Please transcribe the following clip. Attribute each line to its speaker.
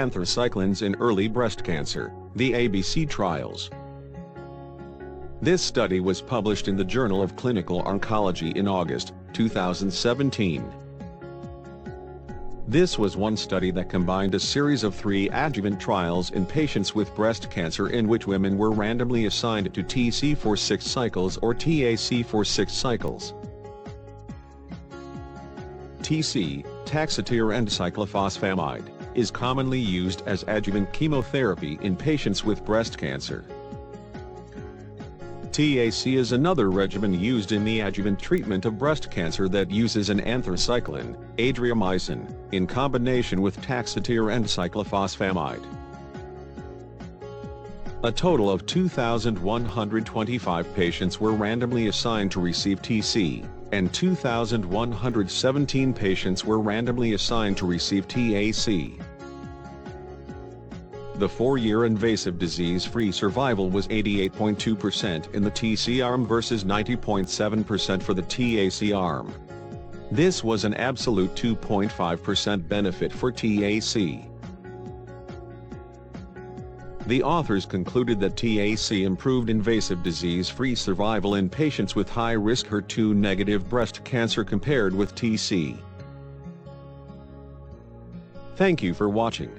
Speaker 1: Anthracyclines in early breast cancer, the ABC Trials. This study was published in the Journal of Clinical Oncology in August 2017. This was one study that combined a series of 3 adjuvant trials in patients with breast cancer in which women were randomly assigned to TC for 6 cycles or TAC for 6 cycles. TC, taxotere and cyclophosphamide, is commonly used as adjuvant chemotherapy in patients with breast cancer. TAC is another regimen used in the adjuvant treatment of breast cancer that uses an anthracycline, adriamycin, in combination with taxotere and cyclophosphamide. A total of 2,125 patients were randomly assigned to receive TC, and 2,117 patients were randomly assigned to receive TAC. The 4-year invasive disease-free survival was 88.2% in the TC arm versus 90.7% for the TAC arm. This was an absolute 2.5% benefit for TAC. The authors concluded that TAC improved invasive disease-free survival in patients with high-risk HER2-negative breast cancer compared with TC. Thank you for watching.